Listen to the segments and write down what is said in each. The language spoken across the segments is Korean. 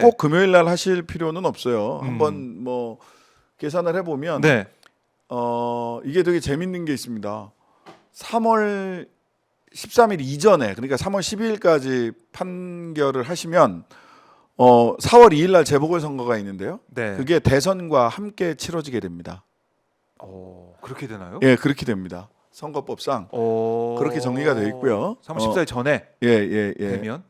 꼭 금요일 날 하실 필요는 없어요. 한번 뭐 계산을 해보면 네. 이게 되게 재밌는 게 있습니다. 3월 13일 이전에 그러니까 3월 12일까지 판결을 하시면 4월 2일 날 재보궐선거가 있는데요. 네. 그게 대선과 함께 치러지게 됩니다. 그렇게 되나요? 예, 그렇게 됩니다. 선거법상 그렇게 정리가 되어 있고요. 3월 14일 전에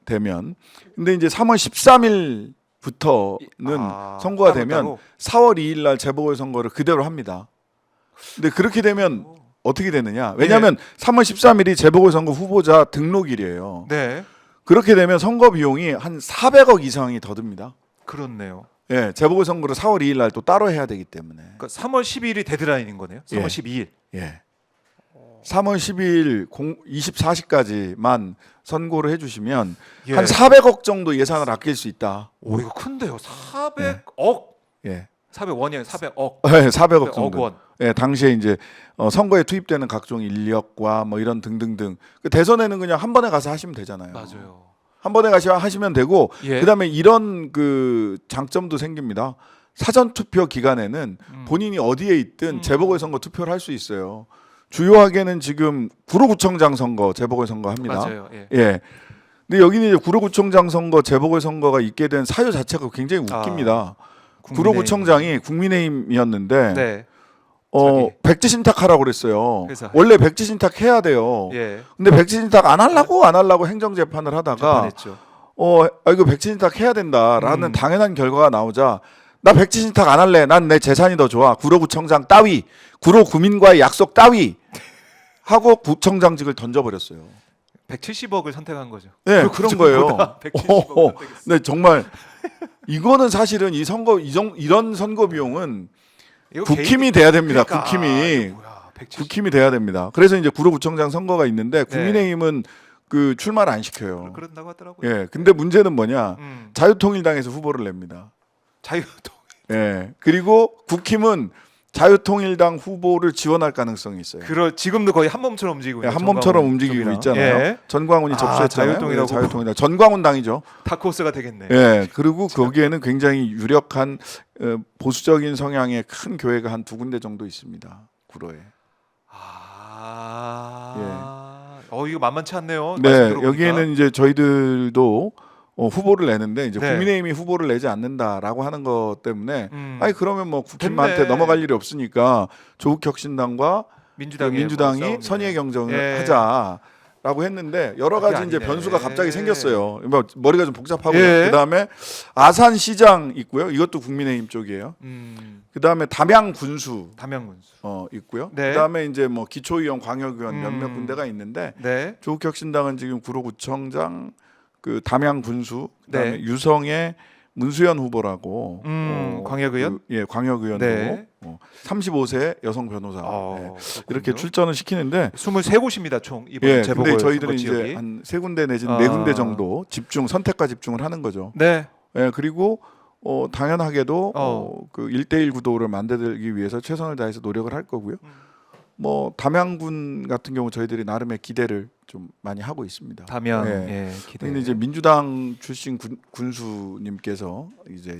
되면. 근데 이제 3월 13일부터는 선거가 되면 따로. 4월 2일 날 재보궐선거를 그대로 합니다. 근데 그렇게 되면 어떻게 되느냐? 왜냐하면 3월 13일이 재보궐선거 후보자 등록일이에요. 네. 그렇게 되면 선거 비용이 한 400억 이상이 더 듭니다. 그렇네요. 예, 재보궐선거를 4월 2일 날 또 따로 해야 되기 때문에. 그러니까 3월 12일이 데드라인인 거네요. 3월 12일. 예. 3월 12일 24시까지만 선고를 해주시면 한 400억 정도 예산을 아낄 수 있다. 오, 이거 큰데요. 400억. 예. 400원이에요. 400억. 네, 400억 정도. 원. 예, 당시에 이제 선거에 투입되는 각종 인력과 뭐 이런 등등등. 그 대선에는 그냥 한 번에 가서 하시면 되잖아요. 맞아요. 한 번에 가서 하시면 되고, 예. 그다음에 이런 그 장점도 생깁니다. 사전 투표 기간에는 본인이 어디에 있든 재보궐선거 투표를 할 수 있어요. 주요하게는 지금 구로구청장 선거, 재보궐선거 합니다. 맞아요. 예. 예. 근데 여기는 이제 구로구청장 선거, 재보궐선거가 있게 된 사유 자체가 굉장히 웃깁니다. 구로구청장이 국민의힘이었는데 네. 백지 신탁하라고 그랬어요. 그래서 원래 백지 신탁 해야 돼요. 예. 근데 백지 신탁 안 하려고 행정 재판을 하다가 재판했죠. 이거 백지 신탁 해야 된다라는 당연한 결과가 나오자 나 백지 신탁 안 할래. 난 내 재산이 더 좋아. 구로구청장 따위, 구로구민과의 약속 따위 하고 구청장직을 던져버렸어요. 170억을 선택한 거죠. 네, 그런 거예요. 170억. 네, 정말 이거는 사실은 이런 선거 비용은 국힘이 돼야 됩니다. 국힘이. 국힘이 돼야 됩니다. 그래서 이제 구로구청장 선거가 있는데 국민의힘은 그 출마를 안 시켜요. 그런다고 하더라고요. 예. 근데 문제는 뭐냐? 자유통일당에서 후보를 냅니다. 자유통. 예. 그리고 국힘은 자유통일당 후보를 지원할 가능성이 있어요. 지금도 거의 한 몸처럼 움직이고 있는 한 몸처럼 움직이고 있잖아요. 예. 전광훈이 접수했잖아요. 자유통일당. 전광훈 당이죠. 다크호스가 되겠네. 예. 그리고 거기에는 굉장히 유력한 보수적인 성향의 큰 교회가 한 2군데 정도 있습니다. 구로에. 이거 만만치 않네요. 네, 여기에는 이제 저희들도 후보를 내는데 이제 네. 국민의힘이 후보를 내지 않는다라고 하는 것 때문에 그러면 뭐 국힘한테 됐네. 넘어갈 일이 없으니까 조국혁신당과 민주당이 선의의 경쟁을 하자라고 했는데 여러 가지 이제 변수가 갑자기 생겼어요. 머리가 좀 복잡하고요. 그다음에 아산시장 있고요. 이것도 국민의힘 쪽이에요. 그다음에 담양군수 있고요. 네. 그다음에 이제 뭐 기초의원, 광역의원 몇몇 군데가 있는데 조국혁신당은 지금 구로구청장, 그 담양군수, 그다음에 유성의 문수연 후보라고 광역의원? 광역의원 후보 35세 여성 변호사 이렇게 출전을 시키는데 23곳입니다 총 이번 재보궐 근데 저희들은 지역이. 이제 한 3군데 내지는 4군데 정도 선택과 집중을 하는 거죠. 네. 예, 그리고 당연하게도 그 1대1 구도를 만들기 위해서 최선을 다해서 노력을 할 거고요. 뭐 담양군 같은 경우 저희들이 나름의 기대를 좀 많이 하고 있습니다. 담양. 기대. 근데 이제 민주당 출신 군수님께서 이제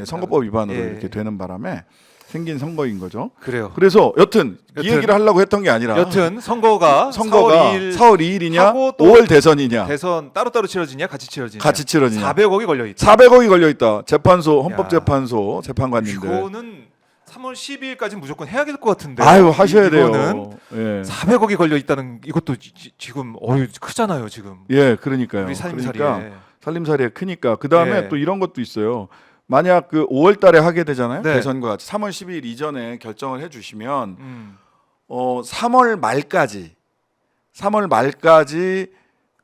선거법 위반으로 이렇게 되는 바람에 생긴 선거인 거죠. 그래요. 그래서 여튼 이 얘기를 하려고 했던 게 아니라 선거가 4월 2일이냐 5월 대선이냐 대선 따로따로 치러지냐 같이 치러지냐 400억이 걸려 있다. 400억이 걸려 있다. 재판소 헌법재판소 재판관님들. 이거는 3월 12일까지 무조건 해야 될 것 같은데. 하셔야 돼요. 400억이 걸려 있다는 이것도 지금 크잖아요, 지금. 예, 그러니까요. 우리 살림살이에. 그러니까 살림살이에 크니까. 그다음에 또 이런 것도 있어요. 만약 그 5월 달에 하게 되잖아요. 대선과 같이 3월 12일 이전에 결정을 해 주시면 3월 말까지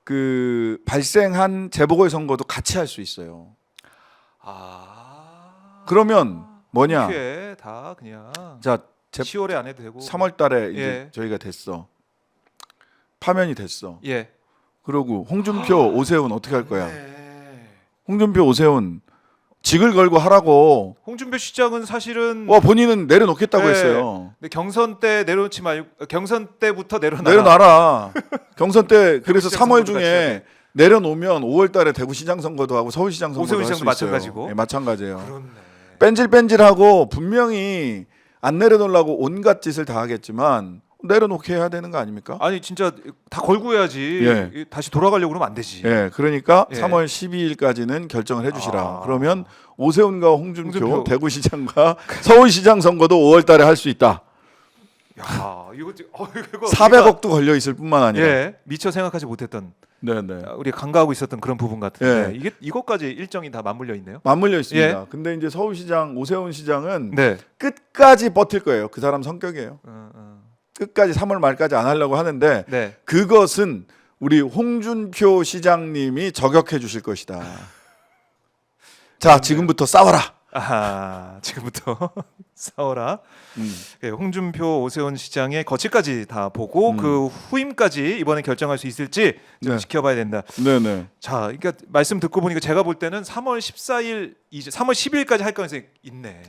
그 발생한 재보궐 선거도 같이 할 수 있어요. 그러면 뭐냐? 다 그냥 자, 10월에 안 해도 되고 3월 달에 이제 저희가 됐어. 파면이 됐어. 그러고 홍준표, 오세훈 어떻게 할 거야? 홍준표, 오세훈 직을 걸고 하라고. 홍준표 시장은 사실은 본인은 내려놓겠다고 했어요. 근데 경선 때 내려놓지 말고 경선 때부터 내려놔라. 경선 때 그래서 3월 중에 내려놓으면 5월달에 대구시장 선거도 하고 서울시장 선거도 할 수 있어요. 마찬가지고. 네, 마찬가지예요. 그렇네. 뺀질뺀질하고 분명히 안 내려놓으려고 온갖 짓을 다 하겠지만 내려놓게 해야 되는 거 아닙니까? 아니 진짜 다 걸고 해야지. 예. 다시 돌아가려고 그러면 안 되지. 예, 그러니까 예. 3월 12일까지는 결정을 해주시라. 아. 그러면 오세훈과 홍준표, 홍준표. 대구시장과 서울시장 선거도 5월달에 할 수 있다. 야, 이거 400억도 걸려 있을 뿐만 아니라. 예, 미처 생각하지 못했던 네네. 우리 간과하고 있었던 그런 부분 같은데 예. 이게 이것까지 일정이 다 맞물려 있네요. 맞물려 있습니다. 예. 근데 이제 서울시장 오세훈 시장은 네. 끝까지 버틸 거예요. 그 사람 성격이에요. 어. 끝까지 3월 말까지 안 하려고 하는데 네. 그것은 우리 홍준표 시장님이 저격해 주실 것이다. 자, 지금부터 싸워라. 아하, 지금부터 싸워라. 예, 홍준표 오세훈 시장의 거치까지 다 보고 그 후임까지 이번에 결정할 수 있을지 좀 네. 지켜봐야 된다. 네네. 자, 그러니까 말씀 듣고 보니까 제가 볼 때는 3월 14일 이제 3월 10일까지 할 가능성이 있네.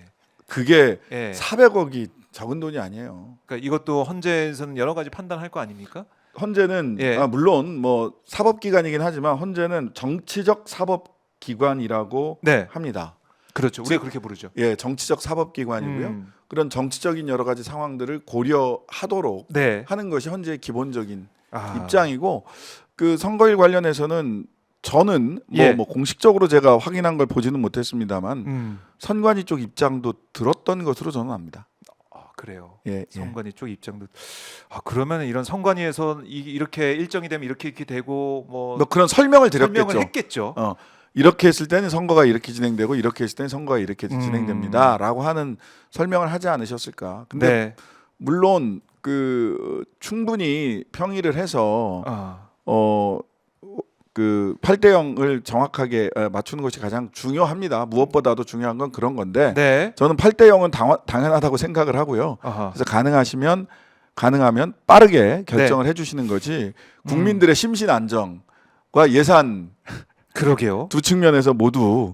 그게 예. 400억이 적은 돈이 아니에요. 그러니까 이것도 헌재에서는 여러 가지 판단할 거 아닙니까? 헌재는 예. 물론 뭐 사법기관이긴 하지만 헌재는 정치적 사법기관이라고 네. 합니다. 그렇죠. 우리가 그렇게 부르죠. 예, 정치적 사법기관이고요. 그런 정치적인 여러 가지 상황들을 고려하도록 네. 하는 것이 헌재의 기본적인 아. 입장이고 그 선거일 관련해서는 저는 예. 뭐 공식적으로 제가 확인한 걸 보지는 못했습니다만 선관위 쪽 입장도 들었던 것으로 저는 압니다. 아, 그래요. 예, 선관위 쪽 입장도 그러면 이런 선관위에서 이렇게 일정이 되면 이렇게 되고 뭐 그런 설명을 드렸겠죠. 설명을 했겠죠. 이렇게 했을 때는 선거가 이렇게 진행되고 이렇게 했을 때는 선거가 이렇게 진행됩니다라고 하는 설명을 하지 않으셨을까. 근데 네. 물론 그 충분히 평의를 해서 그 8대 0을 정확하게 맞추는 것이 가장 중요합니다. 무엇보다도 중요한 건 그런 건데 네. 저는 8대 0은 당연하다고 생각을 하고요. 아하. 그래서 가능하면 빠르게 결정을 해주시는 거지 국민들의 심신 안정과 예산 그러게요. 두 측면에서 모두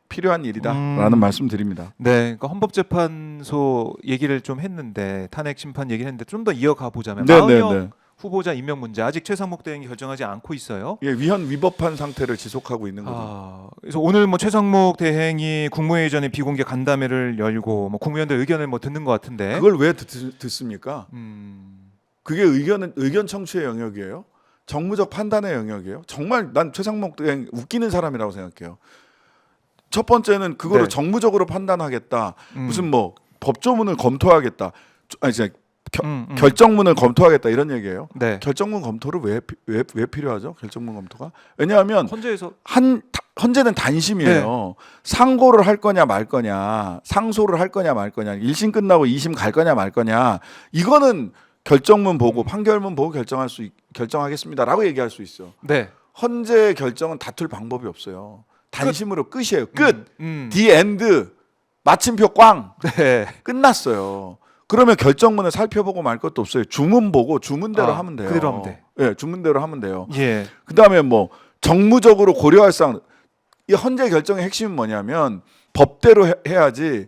필요한 일이다라는 말씀드립니다. 네, 그러니까 헌법재판소 얘기를 좀 했는데 탄핵 심판 얘기를 했는데 좀 더 이어가 보자면 네, 마은영 네, 네. 후보자 임명 문제 아직 최상목 대행이 결정하지 않고 있어요. 예, 위법한 상태를 지속하고 있는 거죠. 그래서 오늘 뭐 최상목 대행이 국무회의 전에 비공개 간담회를 열고 뭐 국무위원들 의견을 뭐 듣는 것 같은데 그걸 왜 듣습니까? 그게 의견 청취의 영역이에요. 정무적 판단의 영역이에요. 정말 난 최상목 대행 웃기는 사람이라고 생각해요. 첫 번째는 그거를 네. 정무적으로 판단하겠다. 무슨 뭐 법조문을 검토하겠다. 아니 진짜 결정문을 검토하겠다 이런 얘기예요. 네. 결정문 검토를 왜 필요하죠? 결정문 검토가? 왜냐하면 헌재에서 헌재는 단심이에요. 상고를 할 거냐 말 거냐, 상소를 할 거냐 말 거냐, 1심 끝나고 2심 갈 거냐 말 거냐. 이거는 결정문 보고 판결문 보고 결정하겠습니다라고 얘기할 수 있어. 네. 헌재의 결정은 다툴 방법이 없어요. 단심으로 끝이에요. 끝. 음. 디 엔드. 마침표 꽝. 네. 끝났어요. 그러면 결정문을 살펴보고 말 것도 없어요. 주문 보고 주문대로 하면 돼요. 그대로 하면 돼. 예, 주문대로 하면 돼요. 예. 그다음에 뭐 정무적으로 고려할 사항. 이 헌재 결정의 핵심은 뭐냐면 법대로 해야지.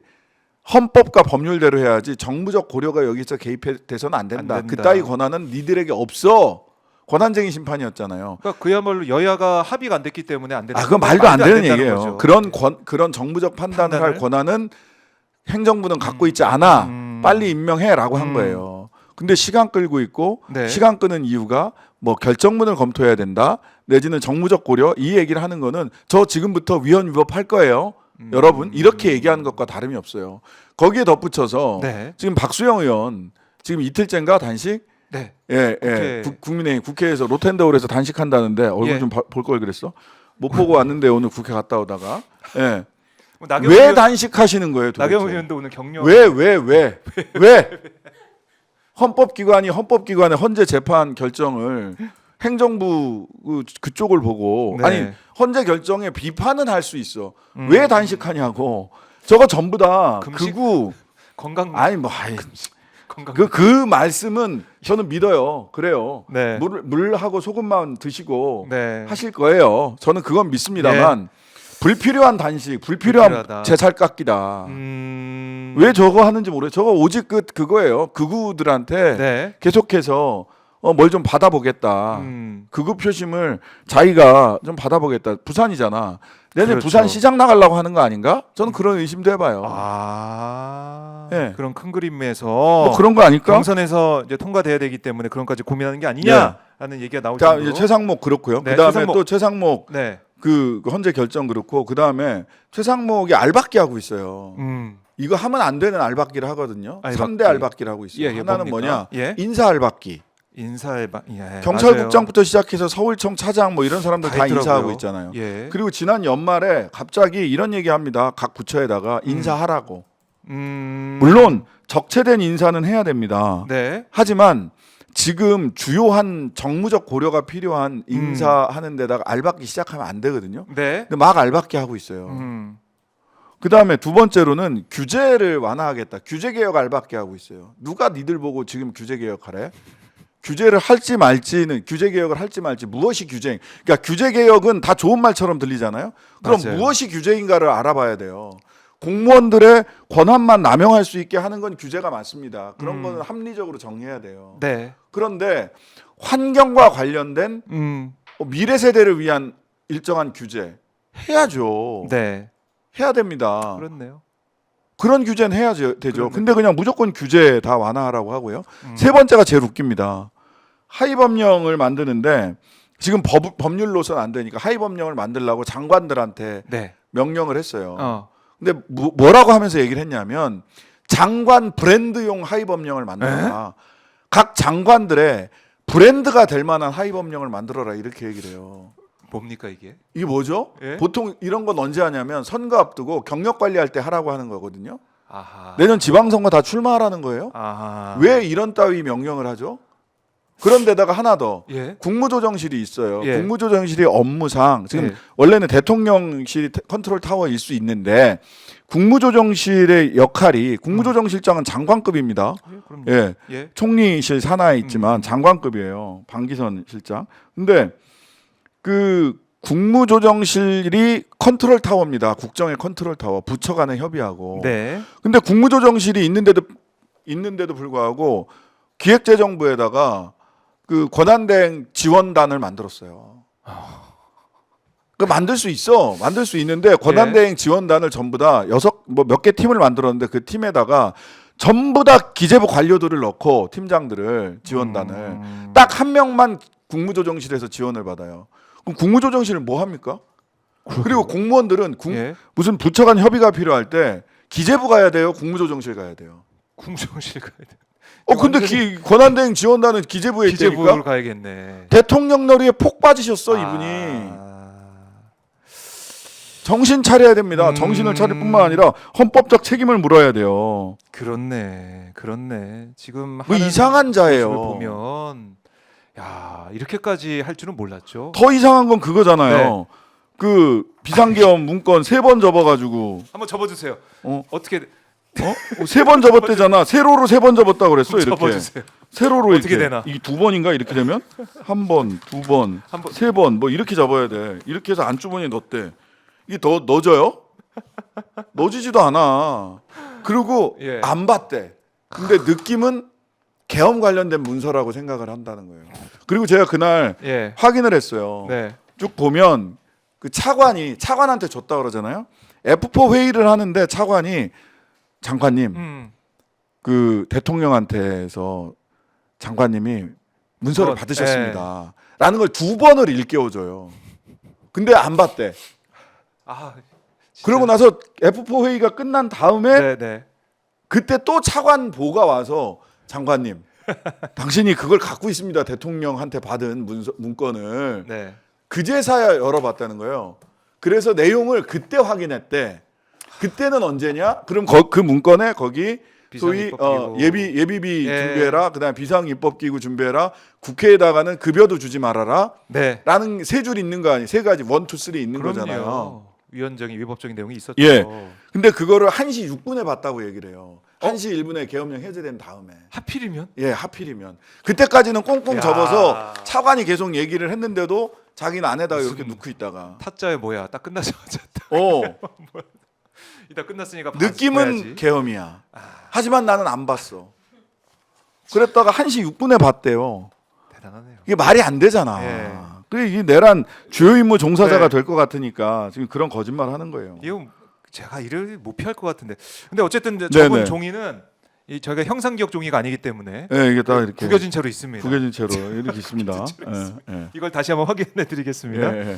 헌법과 법률대로 해야지 정무적 고려가 여기서 개입돼서는 안 된다. 그따위 권한은 니들에게 없어. 권한쟁의 심판이었잖아요. 그러니까 그야말로 여야가 합의가 안 됐기 때문에 안 된다. 그건 말도 안 되는 얘기예요. 거죠. 그런 정무적 판단을 할 권한은 행정부는 갖고 있지 않아. 빨리 임명해라고 한 거예요. 근데 시간 끌고 있고 네. 시간 끄는 이유가 뭐 결정문을 검토해야 된다. 내지는 정무적 고려 이 얘기를 하는 거는 저 지금부터 위헌 위법할 거예요. 여러분 이렇게 얘기하는 것과 다름이 없어요. 거기에 덧붙여서 네. 지금 박수영 의원 지금 이틀째인가 단식? 네. 국민의힘 국회에서 로텐더홀에서 단식한다는데 얼굴 좀 볼 걸 그랬어. 못 보고 왔는데 오늘 국회 갔다 오다가 왜 단식하시는 거예요? 도대체? 나경원 의원도 오늘 격려. 왜? 헌법기관의 헌재 재판 결정을 행정부 그쪽을 보고 아니 헌재 결정에 비판은 할 수 있어. 왜 단식하냐고. 저거 전부 다 극우 건강 건강 그 말씀은 저는 믿어요. 그래요. 네. 물하고 소금만 드시고 네. 하실 거예요. 저는 그건 믿습니다만 불필요한 단식, 불필요한 제살 깎기다. 왜 저거 하는지 모르겠어요. 저거 오직 그거예요. 극우들한테 계속해서 뭘 좀 받아보겠다. 극우 표심을 자기가 좀 받아보겠다. 부산이잖아. 내년 그렇죠. 부산 시장 나가려고 하는 거 아닌가? 저는 그런 의심도 해봐요. 네. 그런 큰 그림에서 뭐 그런 거 아닐까? 경선에서 이제 통과돼야 되기 때문에 그런까지 고민하는 게 아니냐라는 얘기가 나올 자, 정도로. 이제 최상목 그렇고요. 네, 그다음에 최상목. 또 최상목 네. 그 헌재 결정 그렇고 그다음에 최상목이 알박기 하고 있어요. 이거 하면 안 되는 알박기를 하거든요. 알박기. 3대 알박기를 하고 있어요. 예, 하나는 뭡니까? 뭐냐? 예? 인사 알박기. 인사해봐. 예, 경찰국장부터 시작해서 서울청 차장 뭐 이런 사람들 다 있더라고요. 인사하고 있잖아요. 예. 그리고 지난 연말에 갑자기 이런 얘기합니다. 각 부처에다가 인사하라고. 물론 적체된 인사는 해야 됩니다. 네. 하지만 지금 주요한 정무적 고려가 필요한 인사하는 데다가 알박기 시작하면 안 되거든요. 네. 근데 막 알박기 하고 있어요. 그다음에 두 번째로는 규제를 완화하겠다. 규제 개혁 알박기 하고 있어요. 누가 니들 보고 지금 규제 개혁하래? 규제를 할지 말지는 규제 개혁을 할지 말지 무엇이 규제? 그러니까 규제 개혁은 다 좋은 말처럼 들리잖아요. 그럼 맞아요. 무엇이 규제인가를 알아봐야 돼요. 공무원들의 권한만 남용할 수 있게 하는 건 규제가 맞습니다. 그런 거는 합리적으로 정해야 돼요. 네. 그런데 환경과 관련된 미래 세대를 위한 일정한 규제 해야죠. 네. 해야 됩니다. 그렇네요. 그런 규제는 해야죠. 되죠. 그렇네. 근데 그냥 무조건 규제 다 완화하라고 하고요. 세 번째가 제일 웃깁니다. 하위 법령을 만드는데 지금 법률로서는 안 되니까 하위 법령을 만들라고 장관들한테 네. 명령을 했어요. 근데 뭐라고 하면서 얘기를 했냐면 장관 브랜드용 하위 법령을 만들어라. 각 장관들의 브랜드가 될 만한 하위 법령을 만들어라 이렇게 얘기를 해요. 뭡니까 이게? 이게 뭐죠? 예? 보통 이런 건 언제 하냐면 선거 앞두고 경력 관리할 때 하라고 하는 거거든요. 아하. 내년 지방선거 다 출마하라는 거예요. 아하. 왜 이런 따위 명령을 하죠? 그런데다가 하나 더 예. 국무조정실이 있어요. 예. 국무조정실이 업무상 지금 예. 원래는 대통령실이 컨트롤 타워일 수 있는데 국무조정실의 역할이 국무조정실장은 장관급입니다. 예, 그럼요. 예, 예. 총리실 산하에 있지만 장관급이에요. 방기선 실장. 근데 그 국무조정실이 컨트롤 타워입니다. 국정의 컨트롤 타워. 부처 간에 협의하고. 네. 근데 국무조정실이 있는데도 불구하고 기획재정부에다가 그 권한대행 지원단을 만들었어요. 그 만들 수 있어. 만들 수 있는데 권한대행 지원단을 전부 다 몇 개 팀을 만들었는데 그 팀에다가 전부 다 기재부 관료들을 넣고 팀장들을 지원단을 딱 한 명만 국무조정실에서 지원을 받아요. 그럼 국무조정실은 뭐 합니까? 그리고 공무원들은 예. 무슨 부처 간 협의가 필요할 때 기재부 가야 돼요? 국무조정실 가야 돼요? 국무조정실 가야 돼. 근데 권한대행 지원단은 기재부에 기재부를 있다니까? 가야겠네. 대통령 놀이에 폭 빠지셨어 이분이. 정신 차려야 됩니다. 정신을 차릴 뿐만 아니라 헌법적 책임을 물어야 돼요. 그렇네. 지금 뭐 하는 이상한 자예요. 모습을 보면 야 이렇게까지 할 줄은 몰랐죠. 더 이상한 건 그거잖아요. 네. 그 비상계엄 문건 3번 접어가지고 한번 접어주세요. 어떻게 3번 접었대잖아. 세로로 3번 접었다 그랬어 이렇게. 접어주세요. 세로로 어떻게 이렇게. 되나? 이게 2번인가 이렇게 되면 1번, 2번, 한 번. 3번 뭐 이렇게 접어야 돼. 이렇게 해서 안주머니에 넣었대. 이게 더 넣어져요? 넣어지지도 않아. 그리고 예. 안 봤대. 근데 느낌은 계엄 관련된 문서라고 생각을 한다는 거예요. 그리고 제가 그날 예. 확인을 했어요. 네. 쭉 보면 그 차관한테 줬다 그러잖아요. F4 회의를 하는데 차관이 장관님 그 대통령한테서 장관님이 문서를 받으셨습니다. 라는 걸 2번을 일깨워줘요. 근데 안 봤대. 아. 진짜. 그러고 나서 F4 회의가 끝난 다음에 네. 그때 또 차관 보가 와서 장관님 당신이 그걸 갖고 있습니다. 대통령한테 받은 문건을. 네. 그제서야 열어봤다는 거예요. 그래서 내용을 그때 확인했대. 그때는 언제냐? 그럼 그 문건에 거기 소위 예비비 준비해라. 그다음에 비상입법기구 준비해라. 국회에다가는 급여도 주지 말아라. 네. 라는 세 줄 있는 거 아니에요. 세 가지 1, 2, 3 있는 그럼요. 거잖아요. 위헌적인 위법적인 내용이 있었죠. 예. 근데 그거를 1시 6분에 봤다고 얘기를 해요. 1시 1분에 계엄령 해제된 다음에. 하필이면? 예, 하필이면. 그때까지는 꽁꽁 야. 접어서 차관이 계속 얘기를 했는데도 자기는 안에다가 이렇게 넣고 있다가. 타짜에 뭐야? 딱 끝나자마자 딱 이따 끝났으니까 느낌은 봐야지. 계엄이야. 하지만 나는 안 봤어. 그랬다가 1시 6분에 봤대요. 대단하네요. 이게 말이 안 되잖아. 예. 그래 이 내란 주요 임무 종사자가 네. 될 것 같으니까 지금 그런 거짓말 하는 거예요. 이거 제가 이를 못 피할 것 같은데. 근데 어쨌든 이제 저분 네네. 종이는 이 저희가 형상기억 종이가 아니기 때문에 네, 이게 다 이렇게 구겨진 채로 있습니다. 구겨진 채로 이렇게 있습니다. 구겨진 채로 예, 예. 이걸 다시 한번 확인해 드리겠습니다. 예, 예.